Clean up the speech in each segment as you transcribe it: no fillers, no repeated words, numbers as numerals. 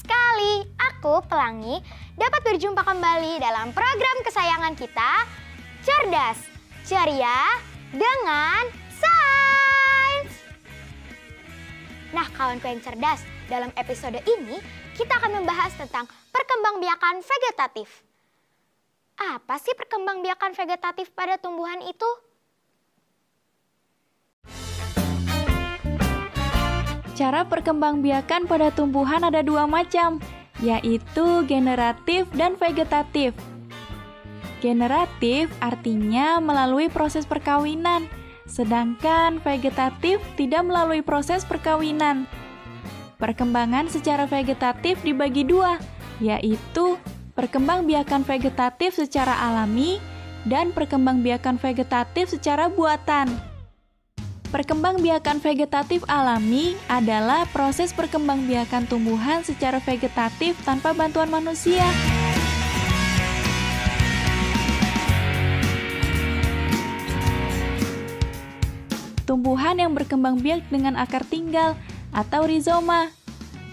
sekali aku, Pelangi, dapat berjumpa kembali dalam program kesayangan kita, Cerdas, Ceria, dengan Sains. Nah, kawanku yang cerdas, dalam episode ini kita akan membahas tentang perkembangbiakan vegetatif. Apa sih perkembangbiakan vegetatif pada tumbuhan itu? Cara perkembangbiakan pada tumbuhan ada dua macam, yaitu generatif dan vegetatif. Generatif artinya melalui proses perkawinan, sedangkan vegetatif tidak melalui proses perkawinan. Perkembangan secara vegetatif dibagi dua, yaitu perkembangbiakan vegetatif secara alami dan perkembangbiakan vegetatif secara buatan. Perkembangbiakan vegetatif alami adalah proses perkembangbiakan tumbuhan secara vegetatif tanpa bantuan manusia. Tumbuhan yang berkembang biak dengan akar tinggal atau rizoma,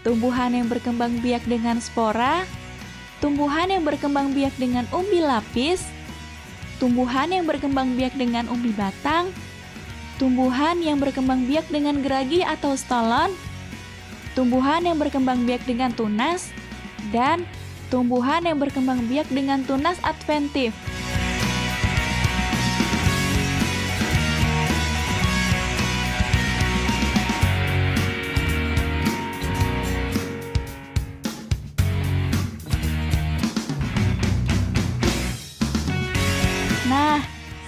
tumbuhan yang berkembang biak dengan spora, tumbuhan yang berkembang biak dengan umbi lapis, tumbuhan yang berkembang biak dengan umbi batang, tumbuhan yang berkembang biak dengan geragi atau stolon, tumbuhan yang berkembang biak dengan tunas, dan tumbuhan yang berkembang biak dengan tunas adventif.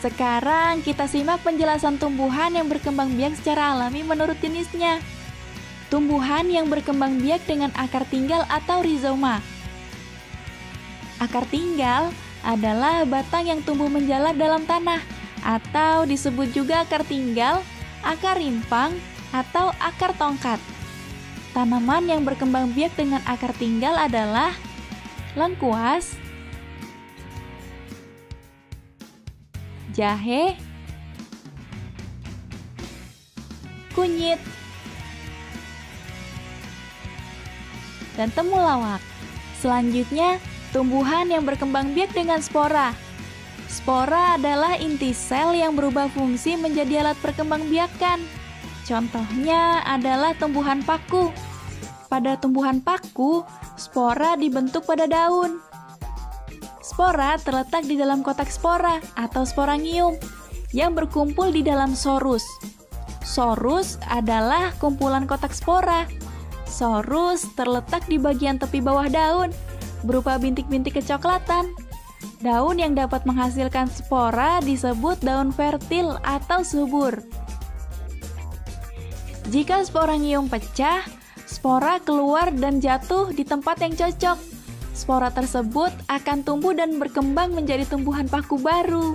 Sekarang kita simak penjelasan tumbuhan yang berkembang biak secara alami menurut jenisnya. Tumbuhan yang berkembang biak dengan akar tinggal atau rizoma. Akar tinggal adalah batang yang tumbuh menjalar dalam tanah, atau disebut juga akar tinggal, akar rimpang, atau akar tongkat. Tanaman yang berkembang biak dengan akar tinggal adalah lengkuas, jahe, kunyit, dan temulawak. Selanjutnya, tumbuhan yang berkembang biak dengan spora. Spora adalah inti sel yang berubah fungsi menjadi alat perkembangbiakan. Contohnya adalah tumbuhan paku. Pada tumbuhan paku, spora dibentuk pada daun. Spora terletak di dalam kotak spora atau sporangium yang berkumpul di dalam sorus. Sorus adalah kumpulan kotak spora. Sorus terletak di bagian tepi bawah daun, berupa bintik-bintik kecoklatan. Daun yang dapat menghasilkan spora disebut daun fertil atau subur. Jika sporangium pecah, spora keluar dan jatuh di tempat yang cocok. Spora tersebut akan tumbuh dan berkembang menjadi tumbuhan paku baru.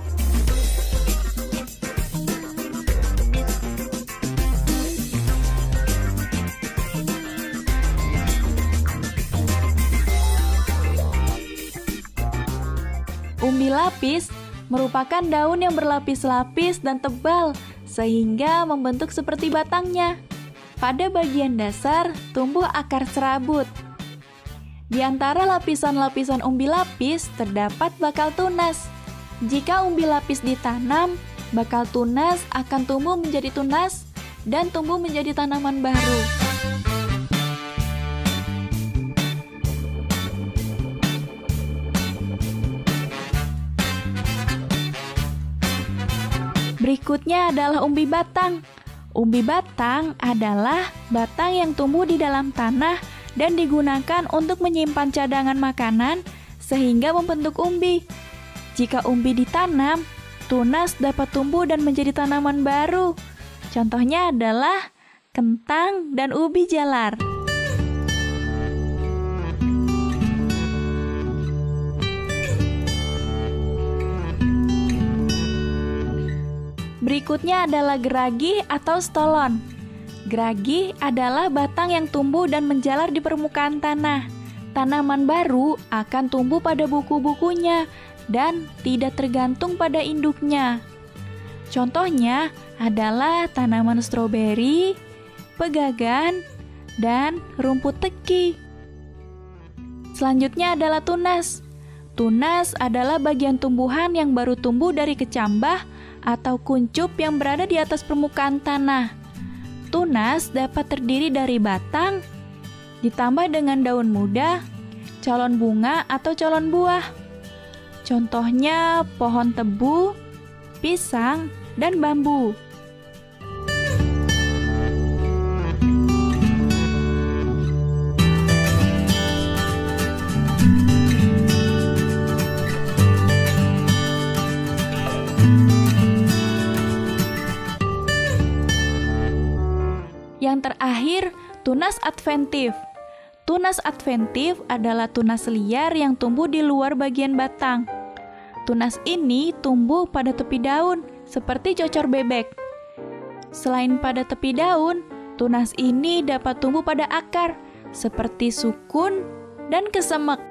Umbi lapis merupakan daun yang berlapis-lapis dan tebal, sehingga membentuk seperti batangnya. Pada bagian dasar tumbuh akar serabut. Di antara lapisan-lapisan umbi lapis terdapat bakal tunas. Jika umbi lapis ditanam, bakal tunas akan tumbuh menjadi tunas dan tumbuh menjadi tanaman baru. Berikutnya adalah umbi batang. Umbi batang adalah batang yang tumbuh di dalam tanah dan digunakan untuk menyimpan cadangan makanan sehingga membentuk umbi. Jika umbi ditanam, tunas dapat tumbuh dan menjadi tanaman baru. Contohnya adalah kentang dan ubi jalar. Berikutnya adalah geragi atau stolon. Geragi adalah batang yang tumbuh dan menjalar di permukaan tanah. Tanaman baru akan tumbuh pada buku-bukunya dan tidak tergantung pada induknya. Contohnya adalah tanaman stroberi, pegagan, dan rumput teki. Selanjutnya adalah tunas. Tunas adalah bagian tumbuhan yang baru tumbuh dari kecambah atau kuncup yang berada di atas permukaan tanah. Tunas dapat terdiri dari batang, ditambah dengan daun muda, calon bunga atau calon buah. Contohnya pohon tebu, pisang, dan bambu. Yang terakhir, tunas adventif. Tunas adventif adalah tunas liar yang tumbuh di luar bagian batang. Tunas ini tumbuh pada tepi daun, seperti cocor bebek. Selain pada tepi daun, tunas ini dapat tumbuh pada akar, seperti sukun dan kesemek.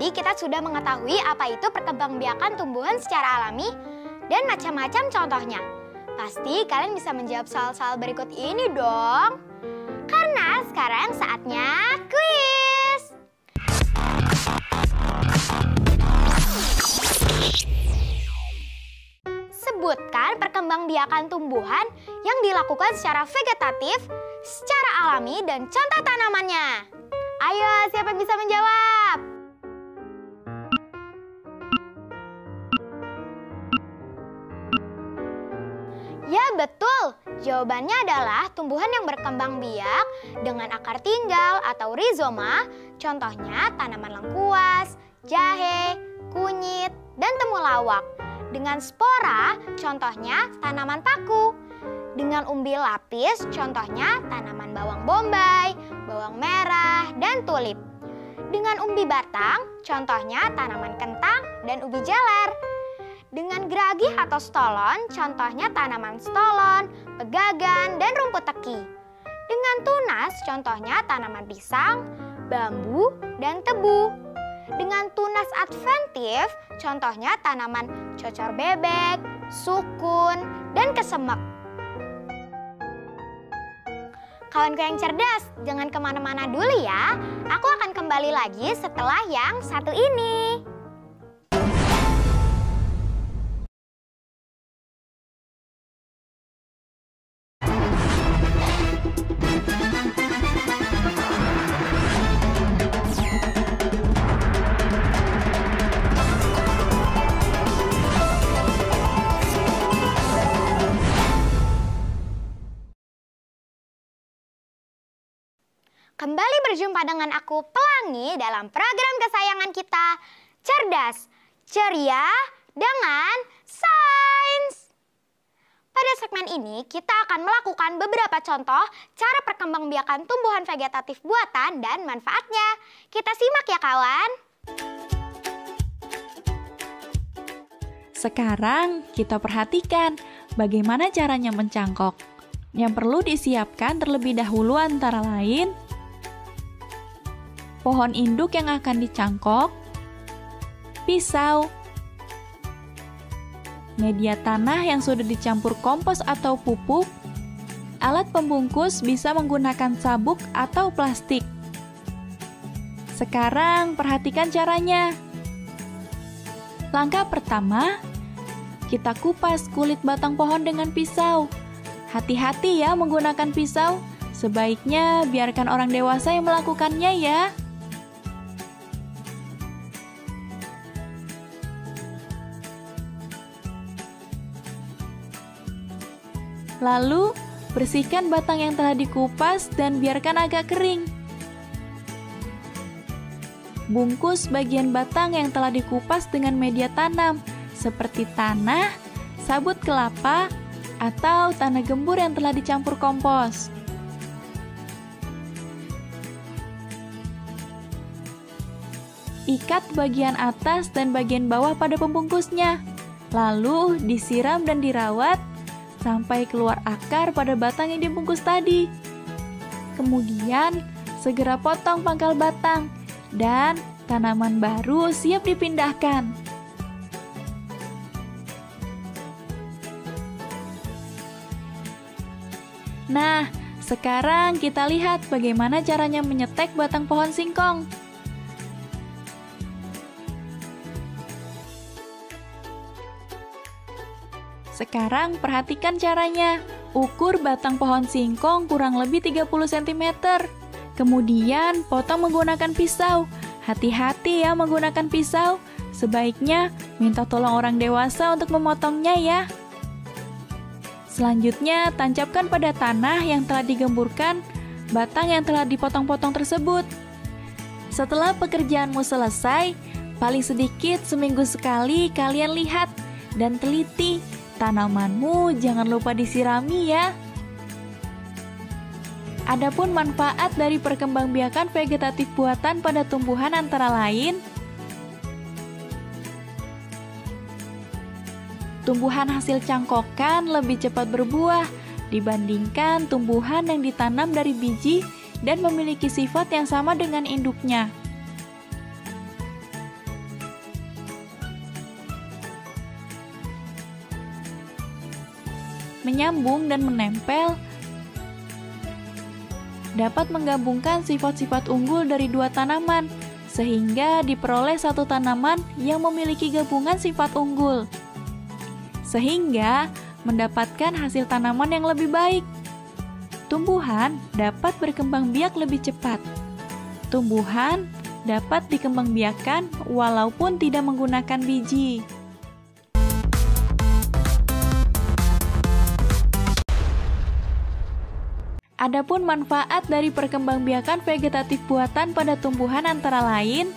Tadi kita sudah mengetahui apa itu perkembangbiakan tumbuhan secara alami dan macam-macam contohnya. Pasti kalian bisa menjawab soal-soal berikut ini dong. Karena sekarang saatnya kuis. Sebutkan perkembangbiakan tumbuhan yang dilakukan secara vegetatif, secara alami, dan contoh tanamannya. Ayo, siapa yang bisa menjawab? Ya, betul. Jawabannya adalah tumbuhan yang berkembang biak dengan akar tinggal atau rizoma, contohnya tanaman lengkuas, jahe, kunyit, dan temulawak. Dengan spora, contohnya tanaman paku. Dengan umbi lapis, contohnya tanaman bawang bombay, bawang merah, dan tulip. Dengan umbi batang, contohnya tanaman kentang dan ubi jeler. Dengan geragih atau stolon, contohnya tanaman stolon, pegagan, dan rumput teki. Dengan tunas, contohnya tanaman pisang, bambu, dan tebu. Dengan tunas adventif, contohnya tanaman cocor bebek, sukun, dan kesemek. Kawanku yang cerdas, jangan kemana-mana dulu ya. Aku akan kembali lagi setelah yang satu ini. Kembali berjumpa dengan aku Pelangi dalam program kesayangan kita, Cerdas, Ceria, dengan Sains. Pada segmen ini kita akan melakukan beberapa contoh cara perkembangbiakan tumbuhan vegetatif buatan dan manfaatnya. Kita simak ya kawan. Sekarang kita perhatikan bagaimana caranya mencangkok. Yang perlu disiapkan terlebih dahulu antara lain pohon induk yang akan dicangkok, pisau, media tanah yang sudah dicampur kompos atau pupuk, alat pembungkus bisa menggunakan sabuk atau plastik. Sekarang perhatikan caranya. Langkah pertama, kita kupas kulit batang pohon dengan pisau. Hati-hati ya menggunakan pisau, sebaiknya biarkan orang dewasa yang melakukannya ya. Lalu, bersihkan batang yang telah dikupas dan biarkan agak kering. Bungkus bagian batang yang telah dikupas dengan media tanam, seperti tanah, sabut kelapa, atau tanah gembur yang telah dicampur kompos. Ikat bagian atas dan bagian bawah pada pembungkusnya, lalu disiram dan dirawat sampai keluar akar pada batang yang dibungkus tadi. Kemudian, segera potong pangkal batang dan tanaman baru siap dipindahkan. Nah, sekarang kita lihat bagaimana caranya menyetek batang pohon singkong. Sekarang perhatikan caranya. Ukur batang pohon singkong kurang lebih 30 cm. Kemudian potong menggunakan pisau. Hati-hati ya menggunakan pisau. Sebaiknya minta tolong orang dewasa untuk memotongnya ya. Selanjutnya tancapkan pada tanah yang telah digemburkan batang yang telah dipotong-potong tersebut. Setelah pekerjaanmu selesai, paling sedikit seminggu sekali kalian lihat dan teliti. Tanamanmu jangan lupa disirami ya. Adapun manfaat dari perkembangbiakan vegetatif buatan pada tumbuhan antara lain, tumbuhan hasil cangkokan lebih cepat berbuah dibandingkan tumbuhan yang ditanam dari biji dan memiliki sifat yang sama dengan induknya. Menyambung dan menempel dapat menggabungkan sifat-sifat unggul dari dua tanaman, sehingga diperoleh satu tanaman yang memiliki gabungan sifat unggul, sehingga mendapatkan hasil tanaman yang lebih baik. Tumbuhan dapat berkembang biak lebih cepat. Tumbuhan dapat dikembangbiakkan walaupun tidak menggunakan biji. Adapun manfaat dari perkembangbiakan vegetatif buatan pada tumbuhan antara lain,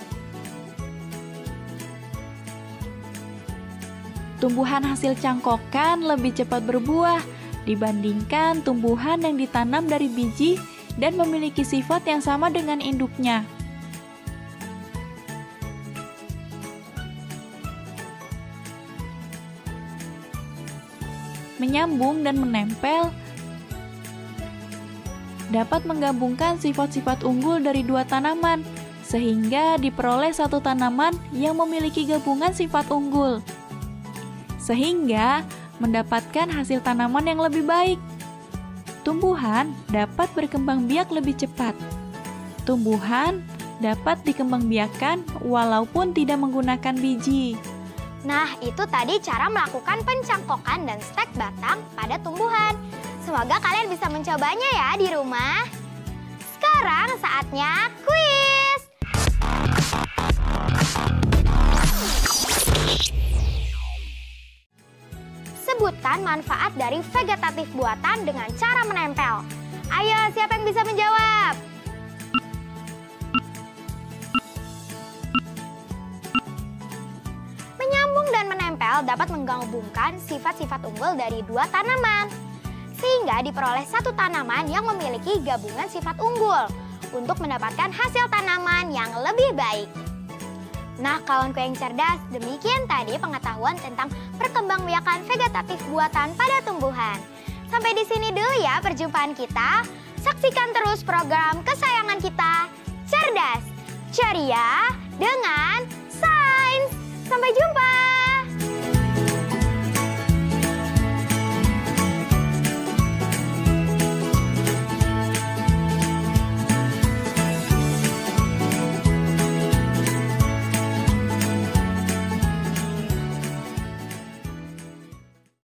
tumbuhan hasil cangkokan lebih cepat berbuah dibandingkan tumbuhan yang ditanam dari biji dan memiliki sifat yang sama dengan induknya. Menyambung dan menempel dapat menggabungkan sifat-sifat unggul dari dua tanaman, sehingga diperoleh satu tanaman yang memiliki gabungan sifat unggul, sehingga mendapatkan hasil tanaman yang lebih baik. Tumbuhan dapat berkembang biak lebih cepat. Tumbuhan dapat dikembangbiakkan walaupun tidak menggunakan biji. Nah, itu tadi cara melakukan pencangkokan dan stek batang pada tumbuhan. Semoga kalian bisa mencobanya ya di rumah. Sekarang saatnya kuis. Sebutkan manfaat dari vegetatif buatan dengan cara menempel. Ayo, siapa yang bisa menjawab? Menyambung dan menempel dapat menggabungkan sifat-sifat unggul dari dua tanaman, sehingga diperoleh satu tanaman yang memiliki gabungan sifat unggul untuk mendapatkan hasil tanaman yang lebih baik. Nah, kawanku yang cerdas, demikian tadi pengetahuan tentang perkembangbiakan vegetatif buatan pada tumbuhan. Sampai di sini dulu ya perjumpaan kita. Saksikan terus program kesayangan kita, Cerdas, Ceria, dengan Sains. Sampai jumpa!